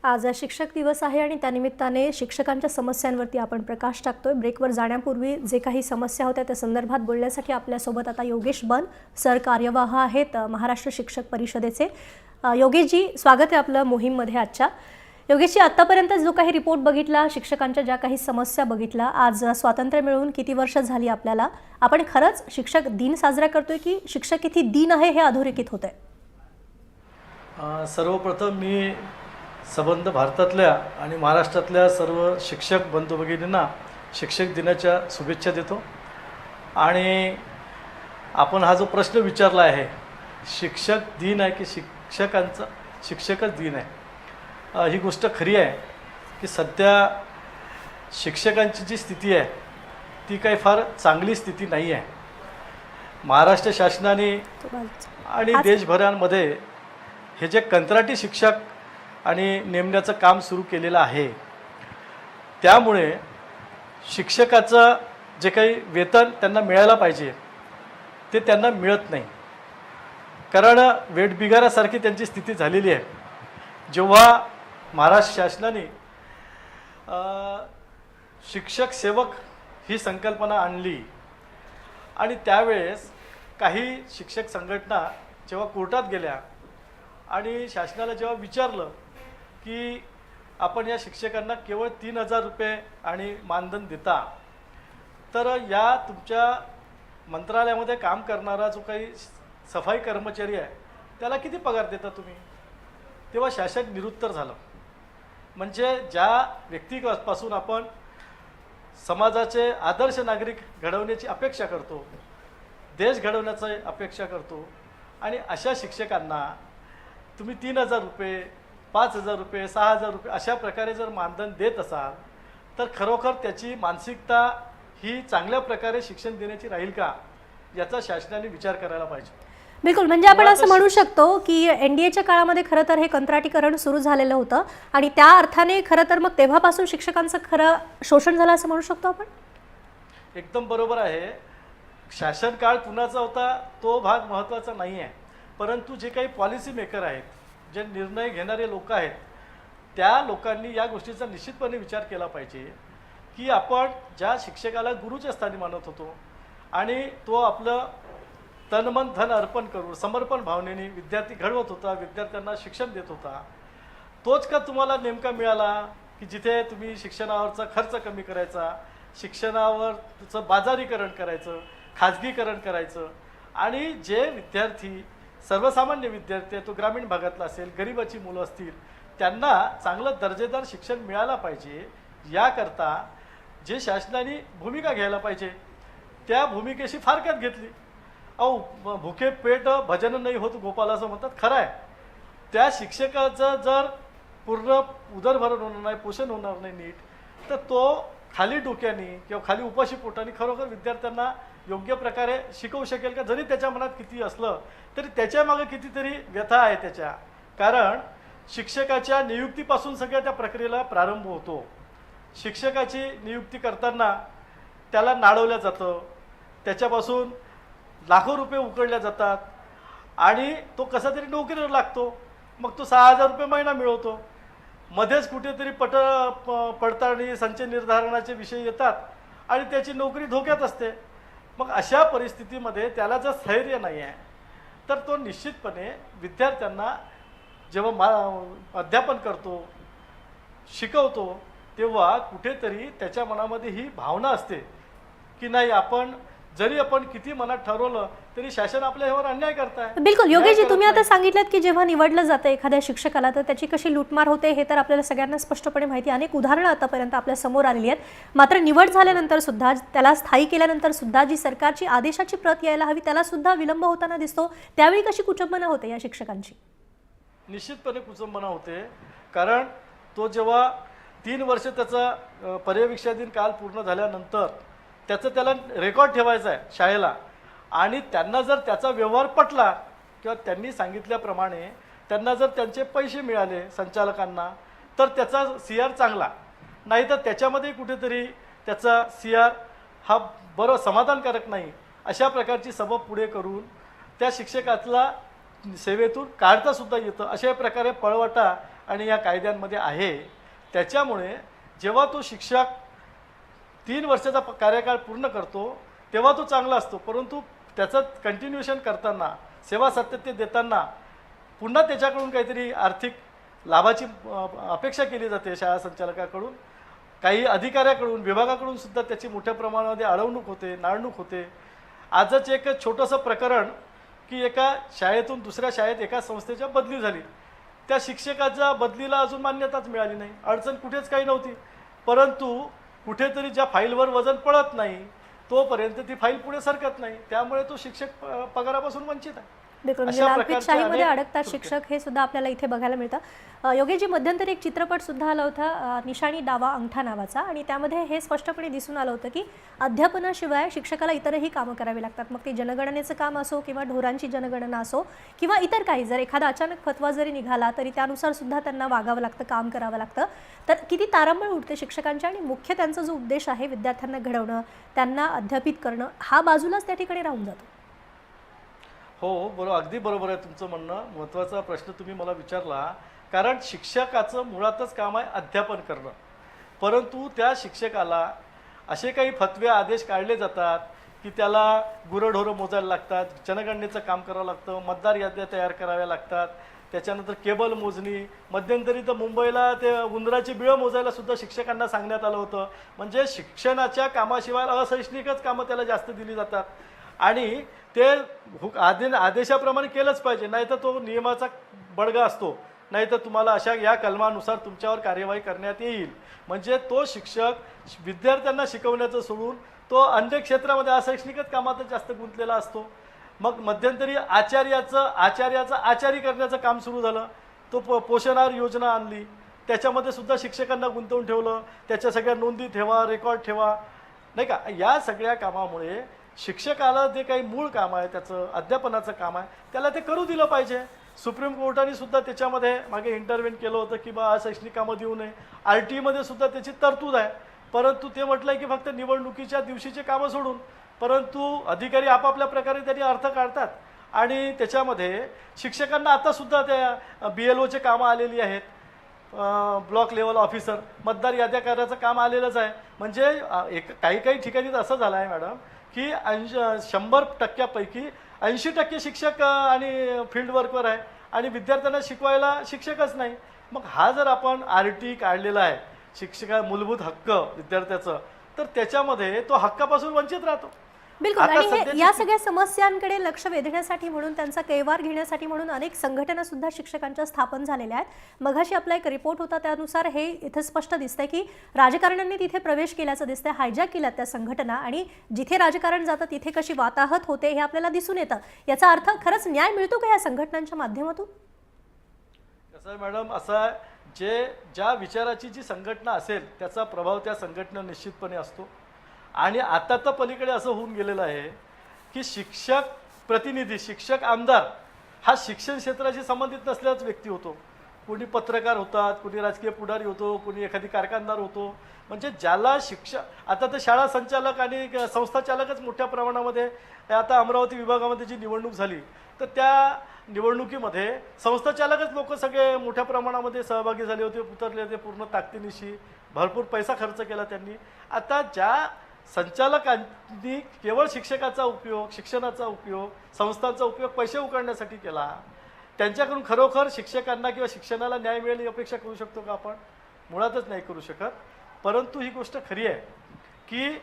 आज शिक्षक दिवस आहे आणि त्यानिमित्ताने शिक्षकांच्या समस्यांवरती आपण प्रकाश टाकतोय। ब्रेकवर जाण्यापूर्वी जे काही समस्या होत्या त्या संदर्भात बोलण्यासाठी आपल्यासोबत आता योगेश बन सर कार्यवाह आहेत महाराष्ट्र शिक्षक परिषदेचे। योगेशजी, स्वागत आहे आपलं मोहीममध्ये आजच्या। योगेशजी, आतापर्यंत जो काही रिपोर्ट बघितला, शिक्षकांच्या ज्या काही समस्या बघितला, आज स्वातंत्र्य मिळून किती वर्ष झाली आपल्याला, आपण खरंच शिक्षक दिन साजरा करतोय की शिक्षक किती दिन आहे हे अधोरेखित होतंय? सर्वप्रथम मी संबंध भारतातल्या आणि महाराष्ट्रातल्या सर्व शिक्षक बंधू भगिनींना शिक्षक दिनाच्या शुभेच्छा देतो। आणि आपण हा जो प्रश्न विचारला आहे, शिक्षक दिन आहे की शिक्षकांचा शिक्षकच दिन आहे, ही गोष्ट खरी आहे की सध्या शिक्षकांची जी स्थिती आहे ती काही फार चांगली स्थिती नाही आहे। महाराष्ट्र शासनाने आणि देशभरामध्ये हे जे कंत्राटी शिक्षक आणि नेमण्याचं काम सुरू केलेलं आहे, त्यामुळे शिक्षकाचं जे काही वेतन त्यांना मिळायला पाहिजे ते त्यांना मिळत नाही। कारण वेठबिगारासारखी त्यांची स्थिती झालेली आहे। जेव्हा महाराष्ट्र शासनाने शिक्षक सेवक ही संकल्पना आणली आणि त्यावेळेस काही शिक्षक संघटना जेव्हा कोर्टात गेल्या आणि शासनाला जेव्हा विचारलं की आपण या शिक्षकांना केवळ 3000 रुपये आणि मानधन देता, तर या तुमच्या मंत्रालयामध्ये काम करणारा जो काही सफाई कर्मचारी आहे त्याला किती पगार देता तुम्ही? तेव्हा शासन निरुत्तर झालं। म्हणजे ज्या व्यक्तीपासून आपण समाजाचे आदर्श नागरिक घडवण्याची अपेक्षा करतो, देश घडवण्याची अपेक्षा करतो, आणि अशा शिक्षकांना तुम्ही 3000 रुपये, 5000 रुपये, 6000 रुपये अशा प्रकारे जर मानधन देत असाल तर खरोखर त्याची मानसिकता ही चांगल्या प्रकारे शिक्षण देण्याची राहील का, याचा शासनाने विचार करायला पाहिजे। बिलकुल, म्हणजे आपण असं म्हणू शकतो की एनडीएच्या काळामध्ये खरं तर हे कंत्राटीकरण सुरू झालेलं होतं आणि त्या अर्थाने खरं तर मग तेव्हापासून शिक्षकांचं खरं शोषण झालं असं म्हणू शकतो आपण। एकदम बरोबर आहे। शासन काळ कुणाचा होता तो भाग महत्त्वाचा नाही आहे, परंतु जे काही पॉलिसी मेकर आहेत, जे निर्णय घेणारे लोक आहेत, त्या लोकांनी या गोष्टीचा निश्चितपणे विचार केला पाहिजे की आपण ज्या शिक्षकाला गुरुच्या स्थानी मानत होतो आणि तो आपलं तन मन धन अर्पण करून समर्पण भावनेने विद्यार्थी घडवत होता, विद्यार्थ्यांना शिक्षण देत होता, तोच का तुम्हाला नेमका मिळाला की जिथे तुम्ही शिक्षणावरचा खर्च कमी करायचा, शिक्षणावरचं बाजारीकरण करायचं, खाजगीकरण करायचं, आणि जे विद्यार्थी सर्वसामान्य विद्यार्थी तो ग्रामीण भागातला असेल, गरिबाची मुलं असतील, त्यांना चांगलं दर्जेदार शिक्षण मिळायला पाहिजे, याकरता जे शासनाने भूमिका घ्यायला पाहिजे त्या भूमिकेशी फारकत घेतली। भुके पेट भजन नाही होत गोपाल असं म्हणतात, खरं आहे। त्या शिक्षकाचं जर पूर्ण उदरभरण होणार नाही, पोषण होणार नाही नीट, तर तो खाली डोक्याने किंवा खाली उपाशी पोटाने खरोखर विद्यार्थ्यांना योग्य प्रकारे शिकवू शकेल का? जरी त्याच्या मनात किती असलं तरी त्याच्यामागे कितीतरी व्यथा आहे त्याच्या। कारण शिक्षकाच्या नियुक्तीपासून सगळ्या त्या प्रक्रियेला प्रारंभ होतो। शिक्षकाची नियुक्ती करताना त्याला नाडवलं जातं, त्याच्यापासून लाखो रुपये उकळल्या जातात आणि तो कसा तरी नोकरीवर लागतो, मग तो 6000 रुपये महिना मिळवतो। मध्येच कुठेतरी पडताळणी संचय निर्धारणाचे विषय येतात आणि त्याची नोकरी धोक्यात असते। मग अशा परिस्थितीमध्ये त्याला जर स्थैर्य नाही आहे तर तो निश्चितपणे विद्यार्थ्यांना जेव्हा अध्यापन करतो, शिकवतो, तेव्हा कुठेतरी त्याच्या मनामध्ये ही भावना असते की नाही, आपण जरी आपण किती मनात ठरवलं तरी शासन आपल्या ह्यावर अन्याय करताय। बिलकुल योगेशजी, तुम्ही आता सांगितलं की जेव्हा निवडलं जातं एखाद्या शिक्षकाला तर त्याची कशी लूटमार होते हे तर आपल्याला सगळ्यांना स्पष्टपणे माहिती, अनेक उदाहरणं आतापर्यंत आपल्या समोर आलेली आहेत। मात्र निवड झाल्यानंतर सुद्धा, त्याला स्थायी केल्यानंतर सुद्धा जी सरकारची आदेशाची प्रत यायला हवी त्याला सुद्धा विलंब होताना दिसतो, त्यावेळी कशी कुचंबना होते या शिक्षकांची? निश्चितपणे कुचंबना होते। कारण तो जेव्हा 3 वर्ष त्याचा पर्यवेक्षणाधीन काल पूर्ण झाल्यानंतर त्याचं त्याला रेकॉर्ड ठेवायचा आहे शाळेला, आणि त्यांना जर त्याचा व्यवहार पटला किंवा त्यांनी सांगितल्याप्रमाणे त्यांना जर त्यांचे पैसे मिळाले संचालकांना तर त्याचा CR चांगला, नाही तर त्याच्यामध्ये कुठेतरी त्याचा CR हा समाधानकारक नाही, अशा प्रकारची सबब पुढे करून त्या शिक्षकाला सेवेतून काढता सुद्धा येतं। अशा प्रकारे पळवाटा आणि या कायद्यांमध्ये आहे. त्याच्यामुळे जेव्हा तो शिक्षक 3 वर्षाचा कार्यकाळ पूर्ण करतो तेव्हा तो चांगला असतो, परंतु त्याचं कंटिन्युएशन करताना, सेवा सातत्य देताना पुन्हा त्याच्याकडून काहीतरी आर्थिक लाभाची अपेक्षा केली जाते शाळा संचालकाकडून, काही अधिकाऱ्याकडून, विभागाकडून सुद्धा त्याची मोठ्या प्रमाणामध्ये अडवणूक होते, नाळणूक होते. आजच एक छोटंसं प्रकरण की एका शाळेतून दुसऱ्या शाळेत एका संस्थेच्या बदली झाली. त्या शिक्षकाच्या बदलीला अजून मान्यताच मिळाली नाही. अडचण कुठेच काही नव्हती, परंतु कुठेतरी ज्या फाईलवर वजन पडत नाही तोपर्यंत ती फाईल पुढे सरकत नाही, त्यामुळे तो शिक्षक पगारापासून वंचित आहे. बिलकुल, म्हणजे लालफितशाहीमध्ये अडकतात शिक्षक हे सुद्धा आपल्याला इथे बघायला मिळतं. योगेशजी, मध्यंतरी एक चित्रपट सुद्धा आला होता निशाणी डावा अंगठा नावाचा, आणि त्यामध्ये हे स्पष्टपणे दिसून आलं होतं की अध्यापनाशिवाय शिक्षकाला इतरही कामं करावी लागतात. मग ते जनगणनेचं काम असो किंवा ढोरांची जनगणना असो किंवा इतर काही, जर एखादा अचानक फतवा जरी निघाला तरी त्यानुसार सुद्धा त्यांना वागावं लागतं, काम करावं लागतं. तर किती तारांबळ उडते शिक्षकांच्या, आणि मुख्य त्यांचा जो उद्देश आहे विद्यार्थ्यांना घडवणं, त्यांना अध्यापित करणं, हा बाजूलाच त्या ठिकाणी राहून जातो. हो, बरोबर, अगदी बरोबर आहे तुमचं म्हणणं. महत्त्वाचा प्रश्न तुम्ही मला विचारला, कारण शिक्षकाचं मुळातच काम आहे अध्यापन करणं, परंतु त्या शिक्षकाला असे काही फतवे आदेश काढले जातात की त्याला गुरंढोरं मोजायला लागतात, जनगणनेचं काम करावं लागतं, मतदार याद्या तयार कराव्या लागतात, त्याच्यानंतर केबल मोजणी. मध्यंतरी तर मुंबईला ते उंदराची बिळं मोजायला सुद्धा शिक्षकांना सांगण्यात आलं होतं. म्हणजे शिक्षणाच्या कामाशिवाय अशैक्षणिकच कामं त्याला जास्त दिली जातात, आणि ते आदेशाप्रमाणे केलंच पाहिजे, नाहीतर तो नियमाचा बडगा असतो, नाहीतर तुम्हाला अशा या कलमानुसार तुमच्यावर कार्यवाही करण्यात येईल. म्हणजे तो शिक्षक विद्यार्थ्यांना शिकवण्याचं सोडून तो अन्य क्षेत्रामध्ये अशैक्षणिकच कामातच जास्त गुंतलेला असतो. मग मध्यंतरी आचार्याचं आचारी करण्याचं काम सुरू झालं. तो पोषण आहार योजना आणली, त्याच्यामध्ये सुद्धा शिक्षकांना गुंतवून ठेवलं. त्याच्या सगळ्या नोंदी ठेवा, रेकॉर्ड ठेवा, नाही का. या सगळ्या कामामुळे शिक्षकाला जे काही मूळ काम आहे, त्याचं अध्यापनाचं काम आहे, त्याला ते करू दिलं पाहिजे. सुप्रीम कोर्टाने सुद्धा त्याच्यामध्ये मागे इंटरव्हेन केलं होतं की बा अशैक्षणिक कामं देऊ नये. RT मध्ये सुद्धा त्याची तरतूद आहे, परंतु ते म्हटलं की फक्त निवडणुकीच्या दिवशीचे कामं सोडून. परंतु अधिकारी आपापल्या प्रकारे त्यांनी अर्थ काढतात, आणि त्याच्यामध्ये शिक्षकांना आतासुद्धा त्या BLOचे कामं आलेली आहेत, ब्लॉक लेवल ऑफिसर, मतदार याद्या करायचं काम आलेलंच आहे. म्हणजे काही ठिकाणी तर असं झालं आहे मॅडम की 100%पैकी 80% शिक्षक आणि फील्ड वर्कवर आहे, आणि विद्यार्थ्यांना शिकवायला शिक्षकच नाही. मग हा जर आपण RT काढलेला आहे शिक्षका मूलभूत हक्क विद्यार्थ्याचं, तर त्याच्यामध्ये तो हक्कापासून वंचित राहतो. बिलकुल, आणि या सगळ्या समस्यांकडे लक्ष वेधण्यासाठी म्हणून, त्यांचा कैवार घेण्यासाठी म्हणून अनेक संघटना सुद्धा शिक्षकांच्या स्थापन झालेल्या आहेत. मघाशी आपला एक रिपोर्ट होता, त्यानुसार हे इथे स्पष्ट दिसतंय की राजकारण्यांनी तिथे प्रवेश केल्याचं दिसतंय, हायजॅक केल्यात त्या संघटना, आणि जिथे राजकारण जातं तिथे कशी वाताहत होते हे आपल्याला दिसून येतं. याचा अर्थ खरंच न्याय मिळतो का या संघटनांच्या माध्यमातून? कसं आहे मॅडम, असं ज्या विचाराची जी संघटना असेल त्याचा प्रभाव त्या संघटना निश्चितपणे असतो. आणि आता तर पलीकडे असं होऊन गेलेलं आहे की शिक्षक प्रतिनिधी, शिक्षक आमदार हा शिक्षण क्षेत्राशी संबंधित नसलेलाच व्यक्ती होतो. कोणी पत्रकार होतात, कोणी राजकीय पुढारी होतो, कोणी एखादी कारखानदार होतो. म्हणजे ज्याला आता तर शाळा संचालक आणि संस्था चालकच मोठ्या प्रमाणामध्ये, आता अमरावती विभागामध्ये जी निवडणूक झाली तर त्या निवडणुकीमध्ये संस्था चालकच लोक सगळे मोठ्या प्रमाणामध्ये सहभागी झाले होते, उतरले होते पूर्ण ताकदीनिशी, भरपूर पैसा खर्च केला त्यांनी. आता ज्या संचालकांनी केवळ शिक्षकाचा उपयोग, शिक्षणाचा उपयोग, संस्थांचा उपयोग पैसे उकळण्यासाठी केला, त्यांच्याकडून खरोखर शिक्षकांना किंवा शिक्षणाला न्याय मिळेल ही अपेक्षा करू शकतो का आपण? मुळातच नाही करू शकत. परंतु ही गोष्ट खरी आहे की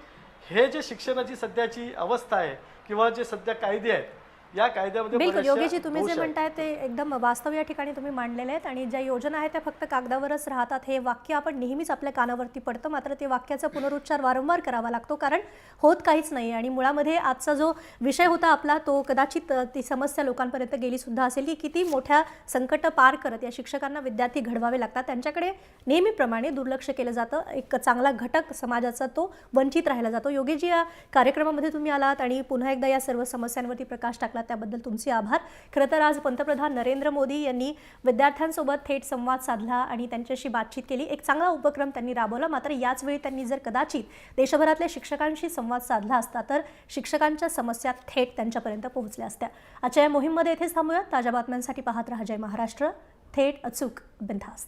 हे जे शिक्षणाची सध्याची अवस्था आहे किंवा जे सध्या कायदे आहेत, या कायद्यामध्ये बिलकुल योगेशजी, तुम्ही जे म्हणताय ते एकदम वास्तव या ठिकाणी तुम्ही मांडलेले आहेत, आणि ज्या योजना आहेत त्या फक्त कागदावरच राहतात. हे वाक्य आपण नेहमीच आपल्या कानावरती पडतं, मात्र ते वाक्याचा पुनरुच्चार वारंवार करावा लागतो, कारण होत काहीच नाही. आणि मुळामध्ये आजचा जो विषय होता आपला, तो कदाचित ती समस्या लोकांपर्यंत गेली सुद्धा असेल की किती मोठ्या संकट पार करत या शिक्षकांना विद्यार्थी घडवावे लागतात. त्यांच्याकडे नेहमीप्रमाणे दुर्लक्ष केलं जातं. एक चांगला घटक समाजाचा तो वंचित राहिला जातो. योगेशजी, या कार्यक्रमामध्ये तुम्ही आलात आणि पुन्हा एकदा या सर्व समस्यांवरती प्रकाश टाकला, त्याबद्दल तुमचे आभार. खरं तर आज पंतप्रधान नरेंद्र मोदी यांनी विद्यार्थ्यांसोबत थेट संवाद साधला आणि त्यांच्याशी बातचीत केली. एक चांगला उपक्रम त्यांनी राबवला. मात्र याच वेळी त्यांनी जर कदाचित देशभरातल्या शिक्षकांशी संवाद साधला असता तर शिक्षकांच्या समस्या थेट त्यांच्यापर्यंत पोहोचल्या असत्या. आजच्या या मोहीममध्ये इथेच थांबूया. ताज्या बातम्यांसाठी पाहत रहा जय महाराष्ट्र. थेट, अचूक, बिनधास्त.